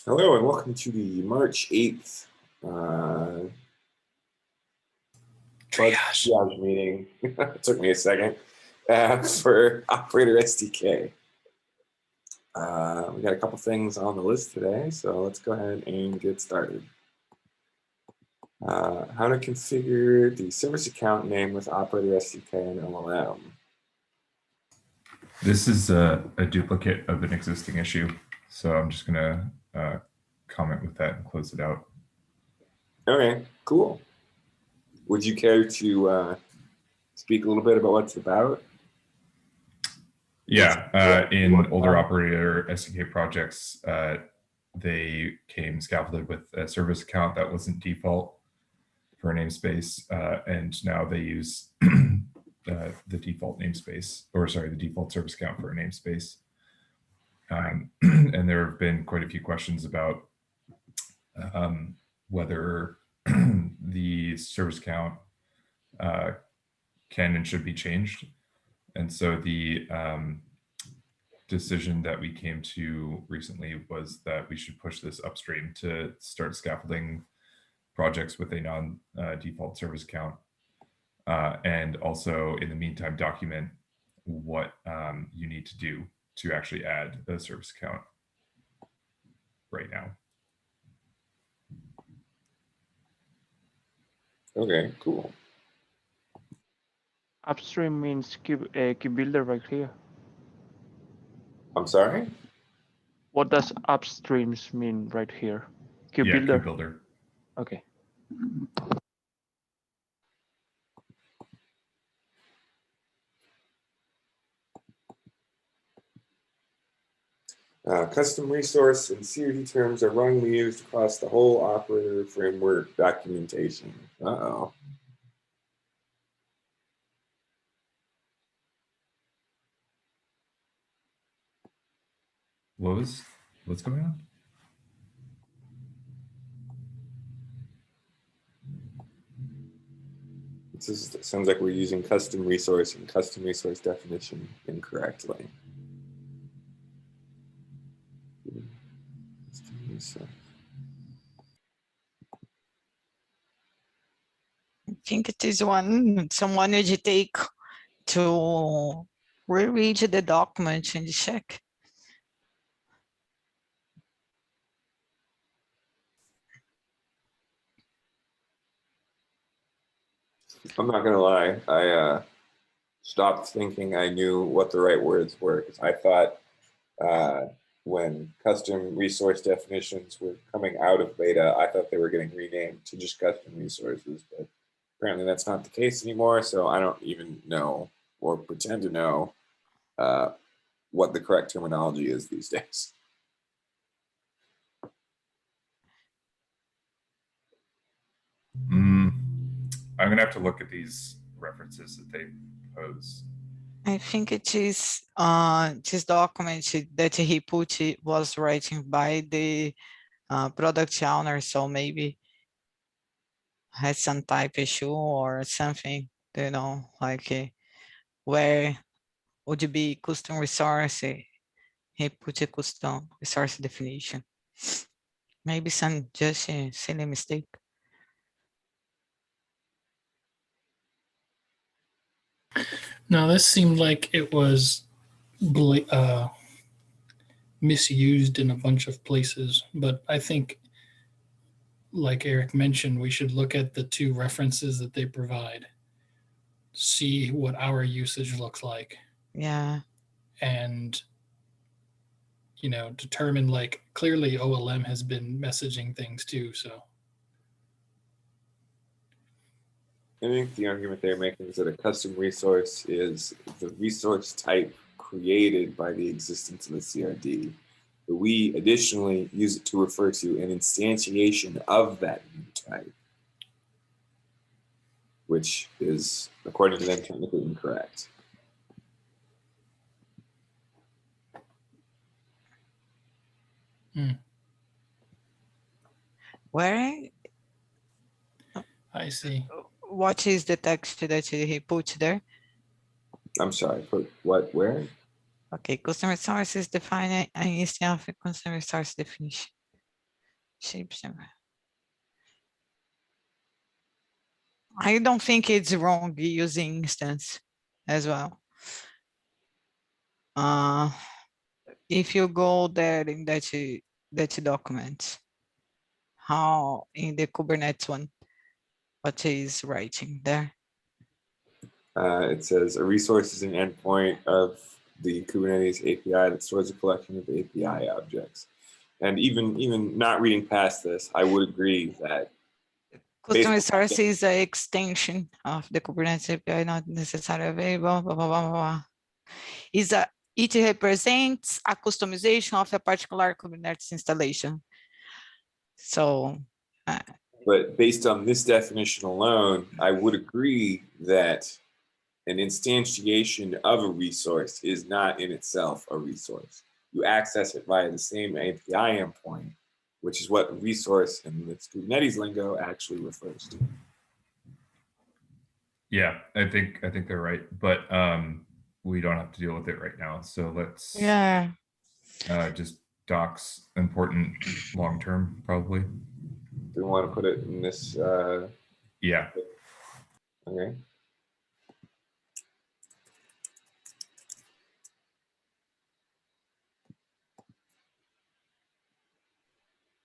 Hello and welcome to the March 8th triage meeting. It took me a second for Operator SDK. We got a couple things on the list today, so let's go ahead and get started. How to configure the service account name with Operator SDK and LLM. This is a duplicate of an existing issue, so I'm just going to comment with that and close it out. Okay, cool. Would you care to speak a little bit about what it's about? Yeah, in older Operator SDK projects, they came scaffolded with a service account that wasn't default for a namespace, and now they use the default namespace, or sorry, the default service account for a namespace. And there have been quite a few questions about whether the service account can and should be changed. And so the decision that we came to recently was that we should push this upstream to start scaffolding projects with a non-default service account. And also, in the meantime, document what you need to do to actually add a service account right now. Okay, cool. Upstream means key builder right here. I'm sorry? What does upstreams mean right here? Key Yeah, builder. key builder. Okay. Custom resource and CRD terms are wrongly used across the whole operator framework documentation. Uh-oh. What's going on? It sounds like we're using custom resource and custom resource definition incorrectly. I think it is someone would take to reread the document and check. I'm not gonna lie, I stopped thinking I knew what the right words were, because I thought when custom resource definitions were coming out of beta, I thought they were getting renamed to just custom resources, but apparently that's not the case anymore, so I don't even know or pretend to know what the correct terminology is these days. I'm gonna have to look at these references that they pose. I think it is this document that he put was written by the product owner, so maybe has some type issue or something, you know, like where would it be custom resource? He put a custom resource definition. Maybe some just a silly mistake. No, this seemed like it was misused in a bunch of places, but I think, like Eric mentioned, we should look at the two references that they provide, see what our usage looks like. Yeah. And, you know, determine, like, clearly OLM has been messaging things too, so. I think the argument they're making is that a custom resource is the resource type created by the existence of the CRD. But we additionally use it to refer to an instantiation of that new type, which is, according to them, technically incorrect. Where? I see. What is the text that he put there? I'm sorry, put what, where? Okay, custom resources define an instance of a custom resource definition. Shapes. I don't think it's wrong using instance as well. If you go there in that document, how in the Kubernetes one, what is writing there? It says a resource is an endpoint of the Kubernetes API that stores a collection of API objects. And even not reading past this, I would agree that Custom based on- resource is an extension of the Kubernetes API, not necessarily available, blah, blah, blah, blah. It represents a customization of a particular Kubernetes installation. So, but based on this definition alone, I would agree that an instantiation of a resource is not in itself a resource. You access it via the same API endpoint, which is what resource in its Kubernetes lingo actually refers to. Yeah, I think they're right, but we don't have to deal with it right now. So let's yeah, just docs important long term probably. Do we want to put it in this? Yeah. Okay.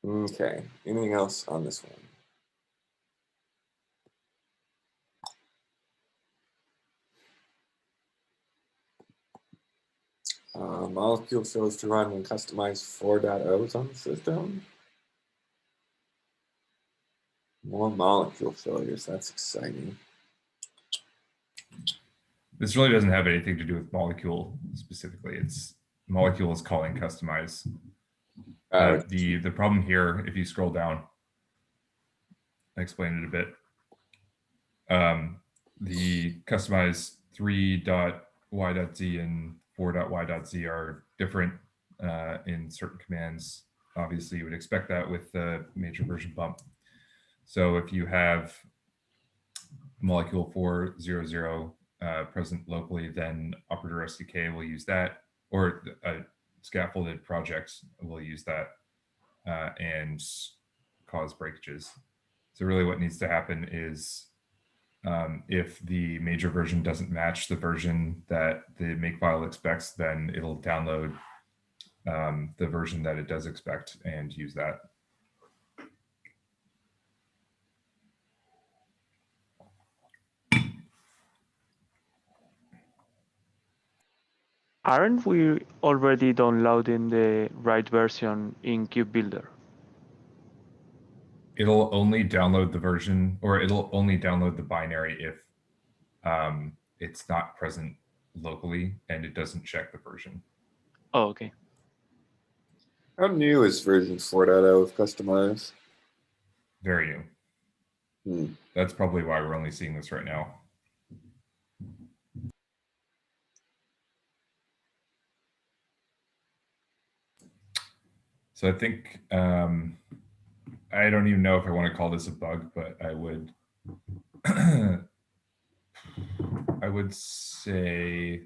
Okay. Anything else on this one? Molecule fails to run when customized 4.0s on the system. More molecule failures. That's exciting. This really doesn't have anything to do with molecule specifically. It's molecule is calling customize. The problem here, if you scroll down, I explained it a bit. The customize 3.y.z and 4.y.z are different in certain commands. Obviously, you would expect that with the major version bump. So if you have molecule 400 present locally, then Operator SDK will use that, or scaffolded projects will use that and cause breakages. So really what needs to happen is if the major version doesn't match the version that the makefile expects, then it'll download the version that it does expect and use that. Aren't we already downloading the right version in Kube Builder? It'll only download the version, or it'll only download the binary if it's not present locally and it doesn't check the version. Oh, okay. How new is version 4.0 of Customize? Very new. That's probably why we're only seeing this right now. So I think, I don't even know if I want to call this a bug, but I would, I would say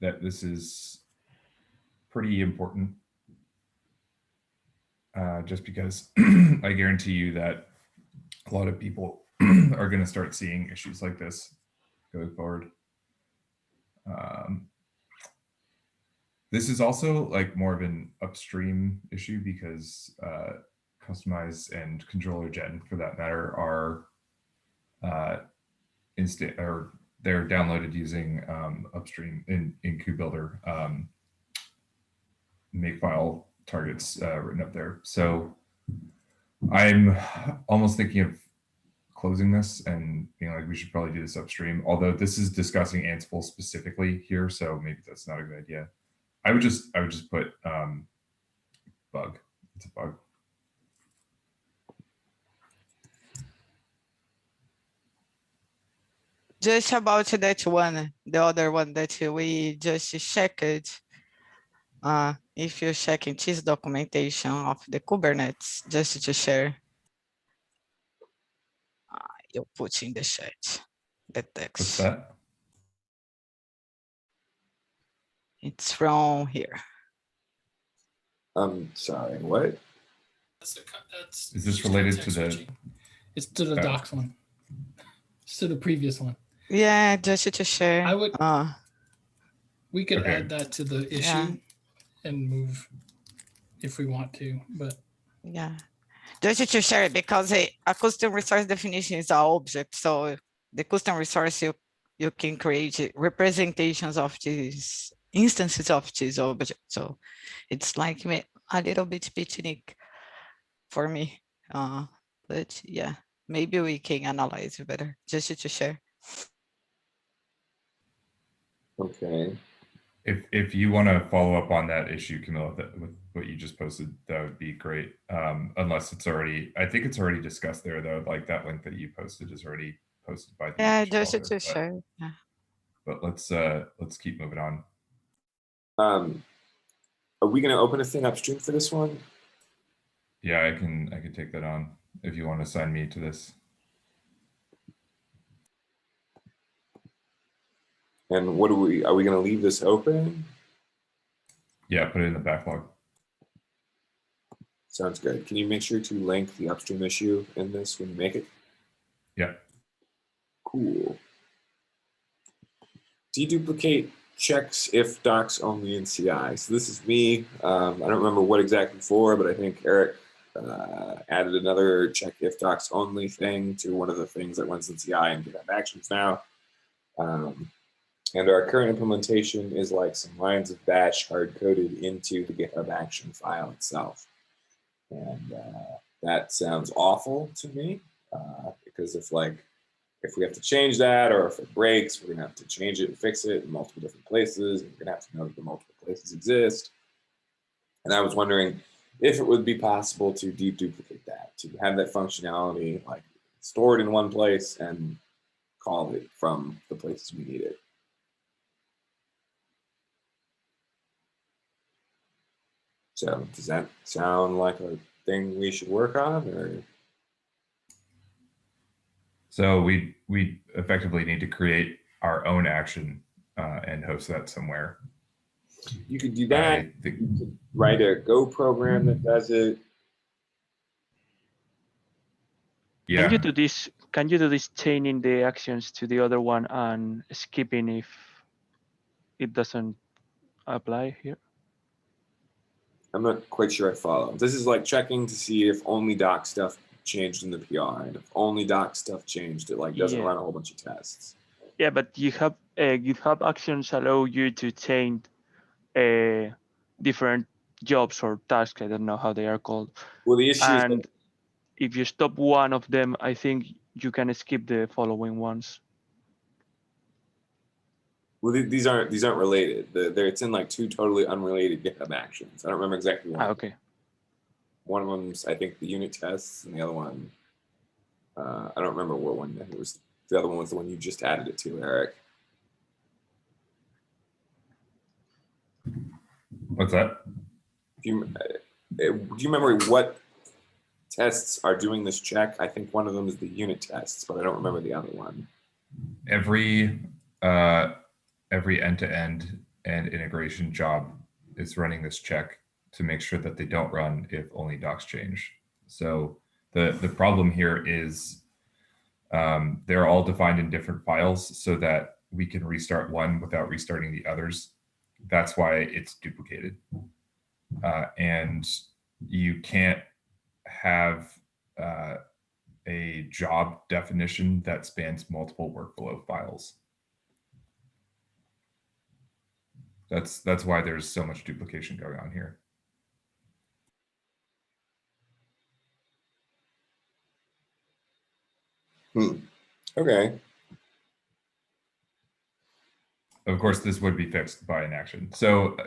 that this is pretty important. Just because I guarantee you that a lot of people are going to start seeing issues like this going forward. This is also like more of an upstream issue because Customize and Controller Gen, for that matter, are they're downloaded using upstream in KubeBuilder makefile targets written up there. So I'm almost thinking of closing this and being like, we should probably do this upstream. Although this is discussing Ansible specifically here, so maybe that's not a good idea. I would just put bug. It's a bug. just about that one, the other one that we just checked. If you check in this documentation of the Kubernetes, just to share, you'll put in the chat the text. What's that? It's from here. I'm sorry, what? That's Is this just related context to the- switching. It's to the Oh. docs one. It's to the previous one. Yeah, just to share. I would- We could Okay. add that to the issue Yeah. and move if we want to, but Yeah, just to share it because a custom resource definition is an object. So the custom resource you can create representations of these instances of this object. So it's like a little bit unique for me. But yeah, maybe we can analyze it better just to share. Okay. If you want to follow up on that issue, Camilla, with what you just posted, that would be great. Unless it's already, I think it's already discussed there though. Like that link that you posted is already posted by the Yeah, issue just author, to share. Yeah. but let's keep moving on. Are we going to open a thing upstream for this one? Yeah, I can take that on if you want to assign me to this. And what are we going to leave this open? Yeah, put it in the backlog. Sounds good. Can you make sure to link the upstream issue in this when you make it? Yeah. Cool. Deduplicate checks if docs only in CI. So this is me. I don't remember what exactly for, but I think Eric added another check if docs only thing to one of the things that runs in CI and GitHub Actions now. And our current implementation is like some lines of bash hard-coded into the GitHub action file itself. And that sounds awful to me because if we have to change that or if it breaks, we're gonna have to change it and fix it in multiple different places. And we're gonna have to know that the multiple places exist. And I was wondering if it would be possible to deduplicate that, to have that functionality like stored in one place and call it from the places we need it. So does that sound like a thing we should work on, or? So we effectively need to create our own action and host that somewhere. You could do that. I think, You could write a Go program that does it. yeah. Can you do this chaining the actions to the other one and skipping if it doesn't apply here? I'm not quite sure I follow. This is like checking to see if only doc stuff changed in the PR, and if only doc stuff changed, it like doesn't Yeah. run a whole bunch of tests. Yeah, but you have GitHub Actions allow you to chain different jobs or tasks. I don't know how they are called. Well, the issue is that, And if you stop one of them, I think you can skip the following ones. well, these aren't related. It's in like two totally unrelated GitHub actions. I don't remember exactly one. Okay. One of them's I think the unit tests, and the other one, I don't remember what one it was. The other one was the one you just added it to, Eric. What's that? Do you remember what tests are doing this check? I think one of them is the unit tests, but I don't remember the other one. Every end-to-end and integration job is running this check to make sure that they don't run if only docs change. So the problem here is they're all defined in different files so that we can restart one without restarting the others. That's why it's duplicated. And you can't have a job definition that spans multiple workflow files. That's why there's so much duplication going on here. Okay. Of course, this would be fixed by an action. So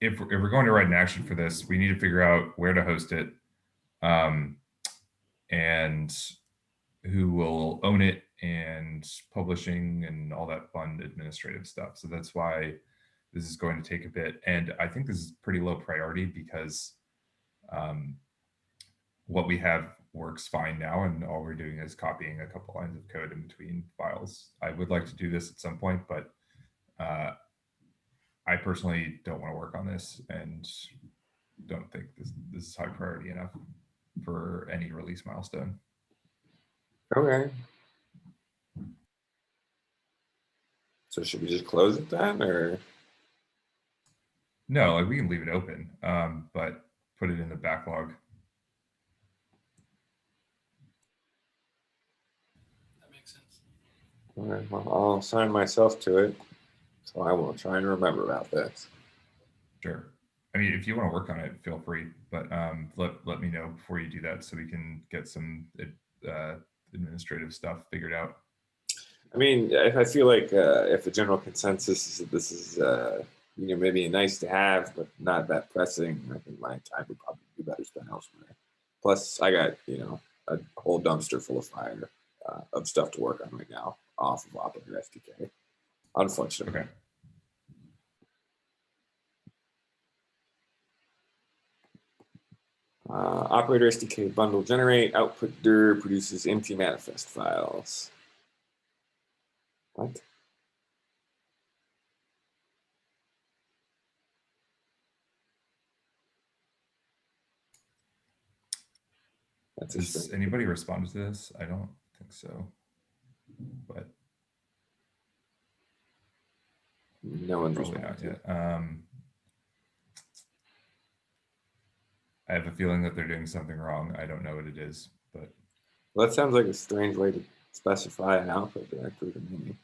if we're going to write an action for this, we need to figure out where to host it and who will own it and publishing and all that fun administrative stuff. So that's why this is going to take a bit. And I think this is pretty low priority because what we have works fine now, and all we're doing is copying a couple lines of code in between files. I would like to do this at some point, but I personally don't want to work on this and don't think this is high priority enough. for any release milestone. Okay. So should we just close it then, or? No, like we can leave it open, but put it in the backlog. That makes sense. All right, well, I'll assign myself to it, so I will try and remember about this. Sure. I mean, if you want to work on it, feel free, but let me know before you do that so we can get some administrative stuff figured out. I mean, I feel like if the general consensus is that this is, maybe nice to have, but not that pressing, I think my time would probably be better spent elsewhere. Plus, I got, a whole dumpster full of fire of stuff to work on right now off of Operator SDK, unfortunately. Okay. Operator SDK bundle generate output dir produces empty manifest files. What? That's Has anybody responded to this? I don't think so, but no one's probably not responded. yet. I have a feeling that they're doing something wrong. I don't know what it is, but Well, that sounds like a strange way to specify an output directory to me.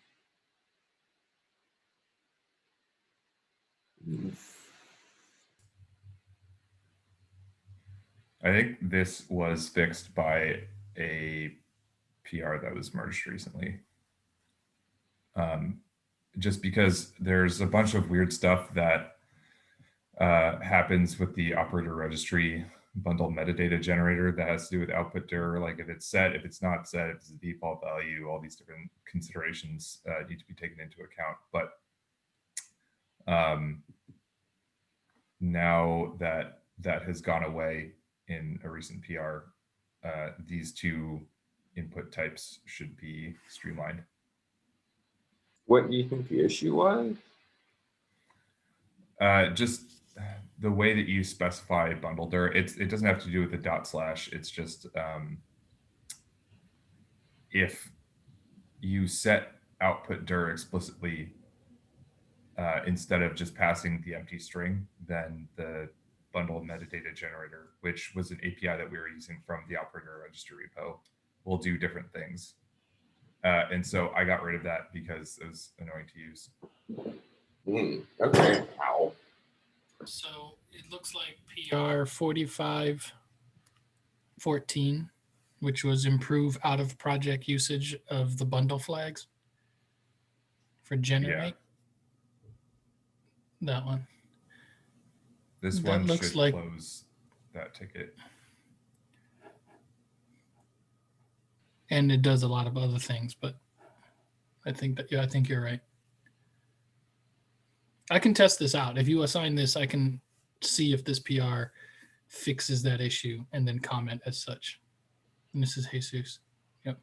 I think this was fixed by a PR that was merged recently. Just because there's a bunch of weird stuff that happens with the operator registry bundle metadata generator that has to do with output dir, like if it's set, if it's not set, if it's a default value, all these different considerations need to be taken into account. But now that that has gone away in a recent PR, these two input types should be streamlined. What do you think the issue was? Just the way that you specify bundle dir, it doesn't have to do with the dot slash. It's just if you set output dir explicitly instead of just passing the empty string, then the bundle metadata generator, which was an API that we were using from the operator registry repo, will do different things. And so I got rid of that because it was annoying to use. Okay. Wow. So it looks like PR 4514, which was improve out of project usage of the bundle flags for generate. That one. This That one looks should like- close that ticket. And it does a lot of other things, but I think that, yeah, I think you're right. I can test this out. If you assign this, I can see if this PR fixes that issue and then comment as such. And this is Jesus. Yep.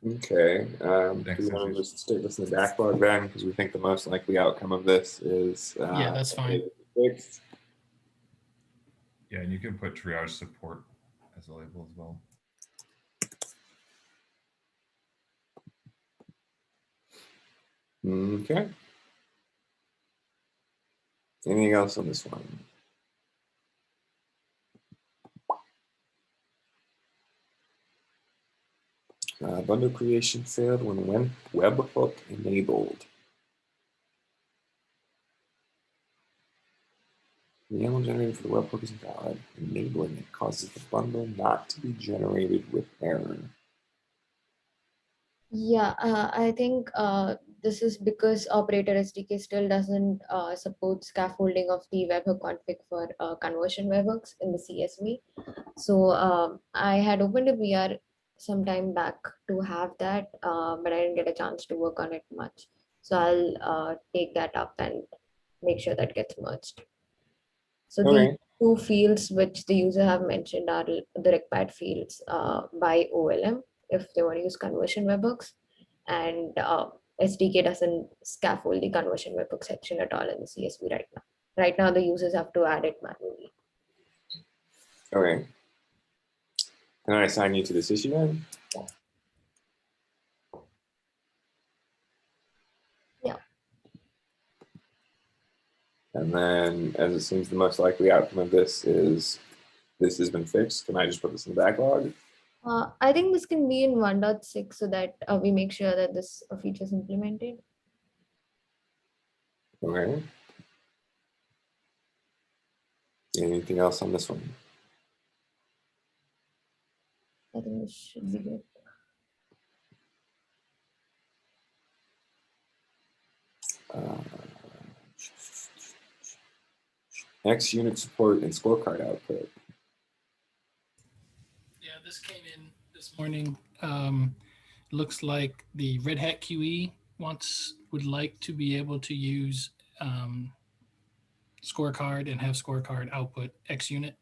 Okay. Thanks, Do we want to Jesus. just stick this in the backlog then? Because we think the most likely outcome of this is Yeah, that's fine. fixed. Yeah, and you can put triage support as a label as well. Okay. Anything else on this one? Bundle creation failed when webhook enabled. The YAML generated for the webhook is invalid. Enabling it causes the bundle not to be generated with error. Yeah, I think this is because Operator SDK still doesn't support scaffolding of the webhook config for conversion webhooks in the CSV. So I had opened a PR some time back to have that, but I didn't get a chance to work on it much. So I'll take that up and make sure that gets merged. So Okay. these two fields which the user have mentioned are the required fields by OLM if they want to use conversion webhooks, and SDK doesn't scaffold the conversion webhook section at all in the CSV right now. Right now, the users have to add it manually. Okay. Can I assign you to this issue then? Yeah. And then, as it seems the most likely outcome of this is this has been fixed, can I just put this in the backlog? I think this can be in 1.6 so that we make sure that this feature is implemented. Okay. Anything else on this one? I think this should be good. X unit support and scorecard output. Yeah, this came in this morning. Looks like the Red Hat QE would like to be able to use scorecard and have scorecard output X unit.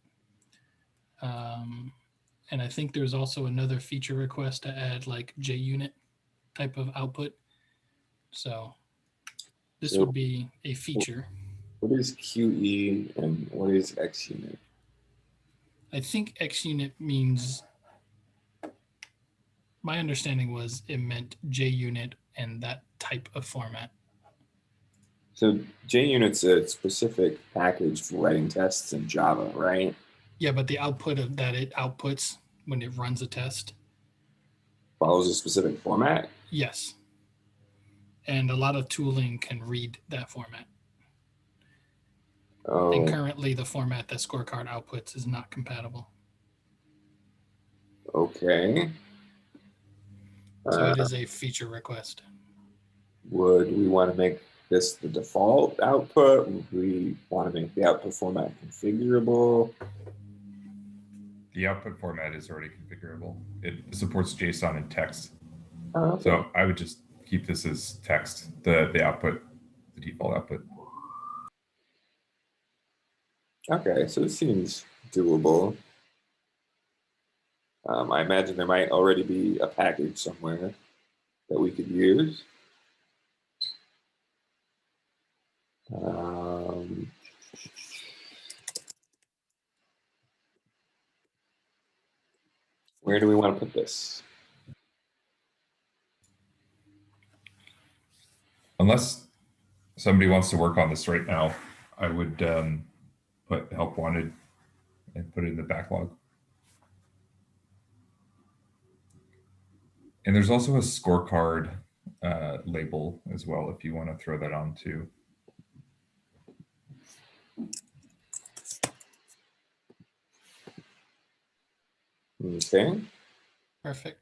And I think there's also another feature request to add like JUnit type of output. So this would be a feature. What is QE and what is X unit? I think X unit means, my understanding was it meant JUnit and that type of format. So JUnit's a specific package for writing tests in Java, right? Yeah, but the output of that it outputs when it runs a test. Follows a specific format? Yes. And a lot of tooling can read that format. Oh, And currently the format that scorecard outputs is not compatible. okay. So it is a feature request. Would we want to make this the default output? Would we want to make the output format configurable? The output format is already configurable. It supports JSON and text. Oh, okay. So I would just keep this as text, the output, the default output. Okay, so it seems doable. I imagine there might already be a package somewhere that we could use. Where do we want to put this? Unless somebody wants to work on this right now, I would put help wanted and put it in the backlog. And there's also a scorecard label as well, if you want to throw that on too. Okay. Perfect.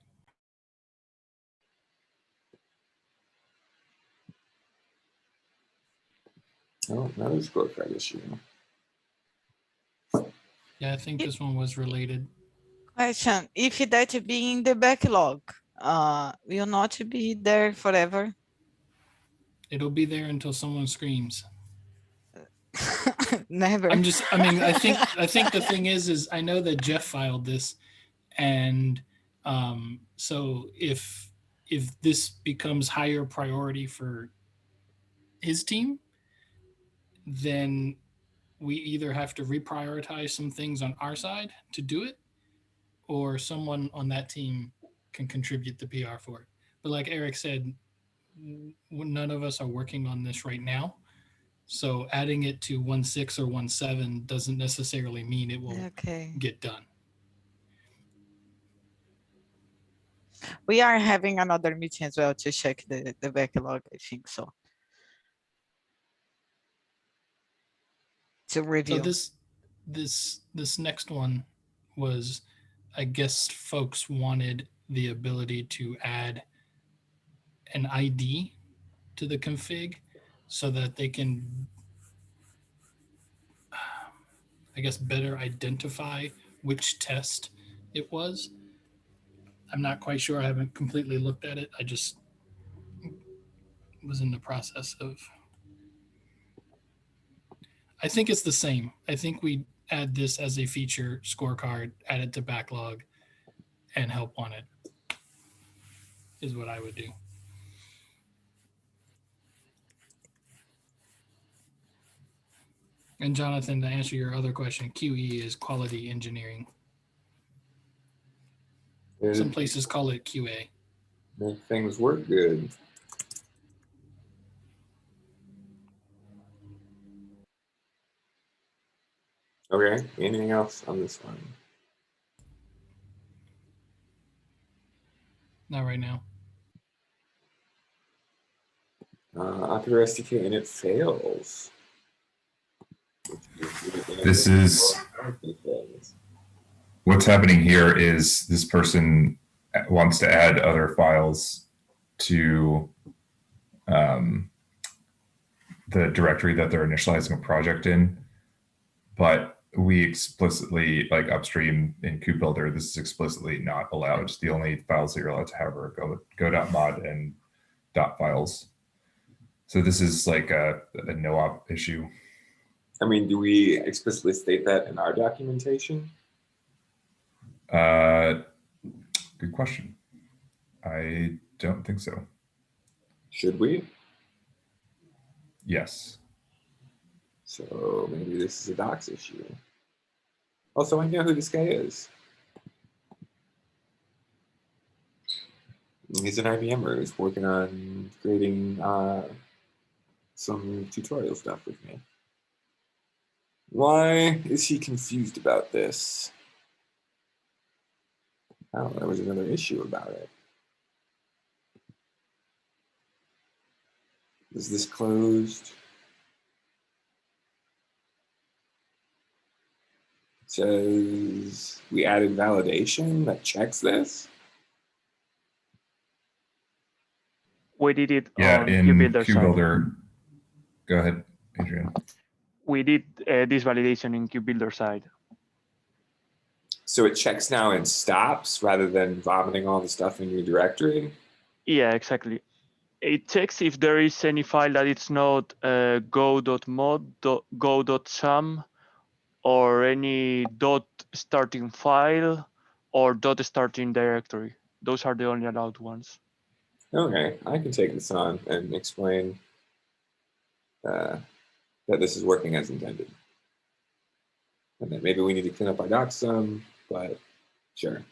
Oh, another scorecard issue. Yeah, I think this one was related. Question, if that be in the backlog, will not be there forever? It'll be there until someone screams. Never. I mean, I think the thing is I know that Jeff filed this, and so if this becomes higher priority for his team, then we either have to reprioritize some things on our side to do it, or someone on that team can contribute the PR for it. But like Eric said, none of us are working on this right now. So adding it to 1.6 or 1.7 doesn't necessarily mean it will get done. We are having another meeting as well to check the backlog, I think so. To review. So this next one was, I guess folks wanted the ability to add an ID to the config so that they can, I guess, better identify which test it was. I'm not quite sure. I haven't completely looked at it. I just was in the process of. I think it's the same. I think we add this as a feature scorecard, add it to backlog, and help on it is what I would do. And Jonathan, to answer your other question, QE is quality engineering. Some places call it QA. Make things work good. Okay, anything else on this one? Not right now. Operator SDK and it fails. This is what's happening here is this person wants to add other files to the directory that they're initializing a project in, but we explicitly, like upstream in KubeBuilder, this is explicitly not allowed. The only files that you're allowed to have are go.mod and .files. So this is like a no-op issue. I mean, do we explicitly state that in our documentation? Good question. I don't think so. Should we? Yes. So maybe this is a docs issue. Also, I know who this guy is. He's an IBMer who's working on creating some tutorial stuff with me. Why is he confused about this? Oh, there was another issue about it. Is this closed? It says we added validation that checks this. We did it Yeah, on in KubeBuilder side. KubeBuilder. Go ahead, Adrian. We did this validation in KubeBuilder side. So it checks now and stops rather than vomiting all the stuff in your directory? Yeah, exactly. It checks if there is any file that it's not go.mod, go.sum, or any .starting file or .starting directory. Those are the only allowed ones. Okay, I can take this on and explain that this is working as intended. And that maybe we need to clean up our docs some, but sure.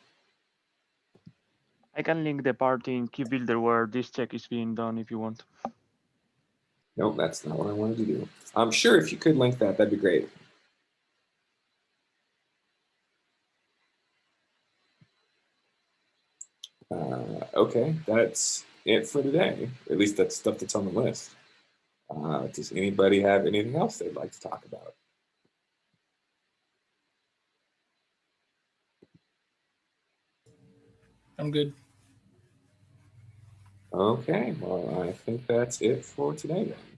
I can link the part in KubeBuilder where this check is being done if you want. Nope, that's not what I wanted to do. I'm sure if you could link that, that'd be great. Okay, that's it for today. At least that's stuff that's on the list. Does anybody have anything else they'd like to talk about? I'm good. Okay, well, I think that's it for today then.